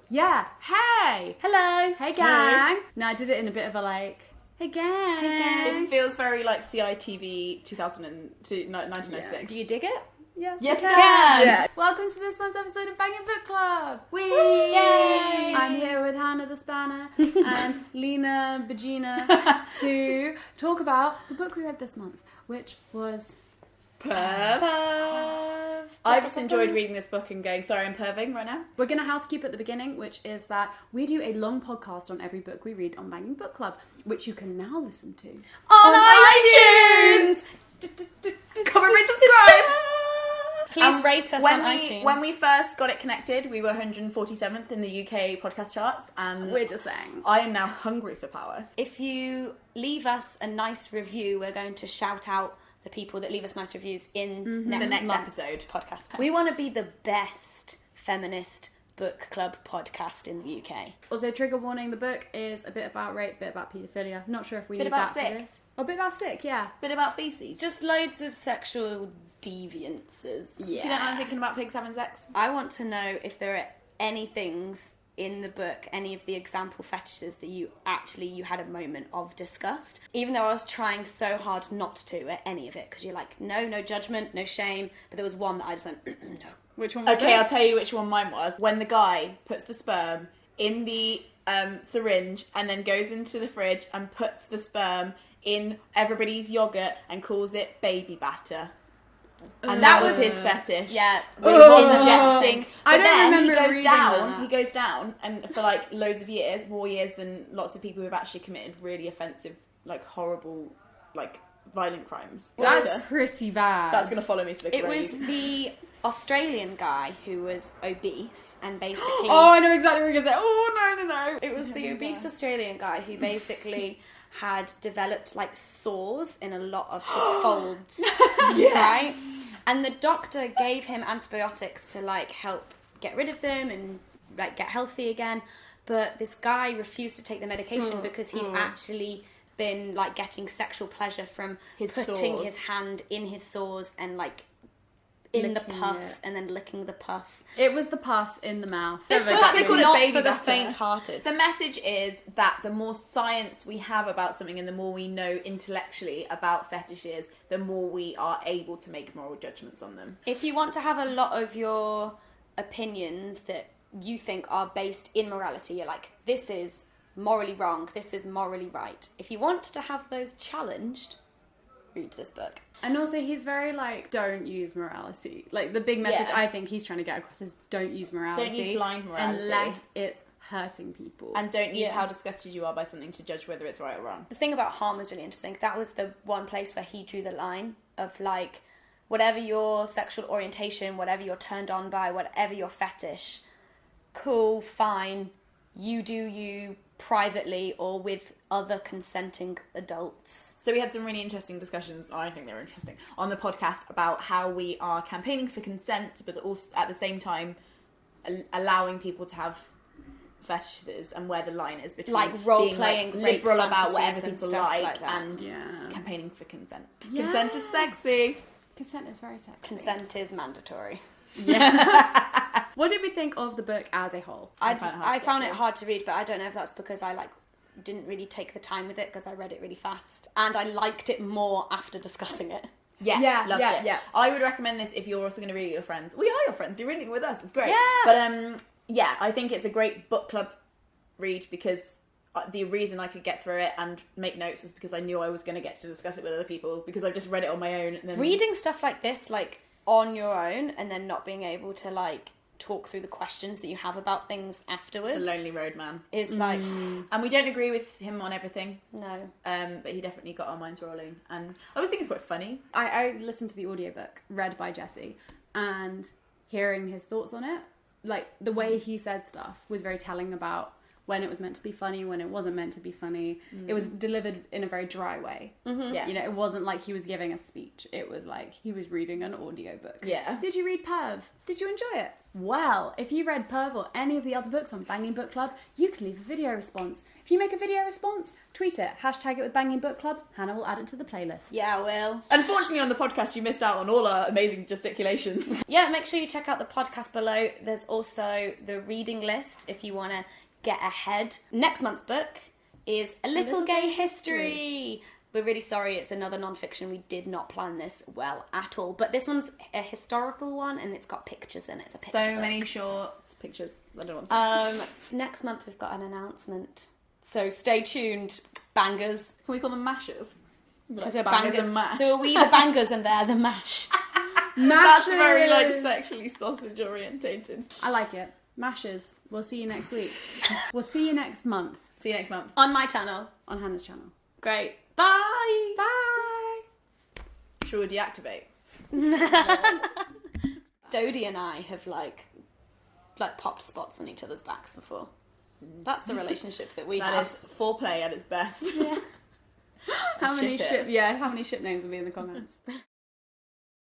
Yeah. Hey. Hello. Hey, gang. No, I did it in a bit of a like, hey, gang. Hey, gang. It feels very like CITV 1906. Yeah. Do you dig it? Yes, Yes, you you can. Yeah. Welcome to this month's episode of Banging Book Club. Whee! Yay! I'm here with Hannah the Spanner and Lena Bagina to talk about the book we read this month, which was PERV. I just enjoyed reading this book and going, sorry, I'm perving right now. We're going to housekeep at the beginning, which is that we do a long podcast on every book we read on Banging Book Club, which you can now listen to On iTunes! Comment, rate, subscribe! Please rate us on iTunes. When we first got it connected, we were 147th in the UK podcast charts, and we're just saying. I am now hungry for power. If you leave us a nice review, we're going to shout out the people that leave us nice reviews in The next month's episode. podcast. We want to be the best feminist book club podcast in the UK. Also, trigger warning, the book is a bit about rape, a bit about paedophilia. Not sure if we Bit need about that sick. for this. Oh, a bit about sick, yeah. Bit about feces. Just loads of sexual deviances. Yeah. If you don't know, I'm thinking about pigs having sex. I want to know if there are any things in the book, any of the example fetishes that you had a moment of disgust, even though I was trying so hard not to at any of it, because you're like, no judgment, no shame, but there was one that I just went, no. Which one was Okay, it? I'll tell you which one mine was. When the guy puts the sperm in the syringe and then goes into the fridge and puts the sperm in everybody's yogurt and calls it baby batter. And that was his fetish. Yeah. Was injecting. But I don't then he remember goes reading down. that. He goes down, and for like loads of years, more years than lots of people who've actually committed really offensive, like horrible, like violent crimes. That's Later. pretty bad. That's going to follow me to the It grave. was the Australian guy who was obese and basically... Oh, I know exactly what you're going to say. Oh, no. It was the obese Australian guy who basically had developed like sores in a lot of his folds. Yes. Right? And the doctor gave him antibiotics to like help get rid of them and like get healthy again. But this guy refused to take the medication because he'd actually been like getting sexual pleasure from His putting sores. his hand in his sores and like in the Licking pus it. and then licking the pus. It was the pus in the mouth. This the book fact they is call it not baby for the batter. faint-hearted. The message is that the more science we have about something and the more we know intellectually about fetishes, the more we are able to make moral judgments on them. If you want to have a lot of your opinions that you think are based in morality, you're like, this is morally wrong, this is morally right. If you want to have those challenged, read this book. And also, he's very like, don't use morality. Like, the big message Yeah. I think he's trying to get across is don't use morality. Don't use blind morality. Unless it's hurting people. And don't use Yeah. how disgusted you are by something to judge whether it's right or wrong. The thing about harm was really interesting. That was the one place where he drew the line of like, whatever your sexual orientation, whatever you're turned on by, whatever your fetish, cool, fine, you do you privately or with other consenting adults. So we had some really interesting discussions, I think they were interesting, on the podcast about how we are campaigning for consent, but also at the same time allowing people to have fetishes and where the line is between Like role-playing being rape liberal about fantasies whatever and people stuff like, like that. and Yeah. campaigning for consent. Yeah. Consent is sexy. Consent is very sexy. Consent is mandatory. Yeah. What did we think of the book as a whole? I found it through. hard to read, but I don't know if that's because I like didn't really take the time with it because I read it really fast, and I liked it more after discussing it. Yeah, loved it. Yeah. I would recommend this if you're also going to read it with your friends. We are your friends. You're reading it with us. It's great. Yeah. But yeah, I think it's a great book club read because the reason I could get through it and make notes was because I knew I was going to get to discuss it with other people because I've just read it on my own. And then Reading stuff like this, like on your own, and then not being able to like talk through the questions that you have about things afterwards. It's a lonely road, man. Is like And we don't agree with him on everything. no. But he definitely got our minds rolling. And I always think it's quite funny. I listened to the audiobook read by Jesse, and hearing his thoughts on it, like the way he said stuff was very telling about when it was meant to be funny, when it wasn't meant to be funny. It was delivered in a very dry way. Yeah. You know, it wasn't like he was giving a speech. It was like he was reading an audiobook. Yeah. Did you read PERV? Did you enjoy it? Well, if you read PERV or any of the other books on Banging Book Club, you can leave a video response. If you make a video response, tweet it, hashtag it with Banging Book Club. Hannah will add it to the playlist. Yeah, I will. Unfortunately, on the podcast, you missed out on all our amazing gesticulations. Yeah, make sure you check out the podcast below. There's also the reading list if you want to get ahead. Next month's book is A Little Gay History. We're really sorry, it's another non-fiction. We did not plan this well at all. But this one's a historical one, and it's got pictures in it. It's a picture book. Many shorts, pictures. I don't want to Next month we've got an announcement. So stay tuned, bangers. Can we call them mashers? Because Like we're bangers. and mash. So are we the bangers and they're the mash? That's very, like, sexually sausage orientated. I like it. Mashers. We'll see you next week. We'll see you next month. See you next month. On my channel. On Hannah's channel. Great. Bye! Bye! Should we deactivate? Dodie and I have like popped spots on each other's backs before. That's a relationship that we That have. is foreplay at its best. Yeah. How many Ship it. ship names will be in the comments?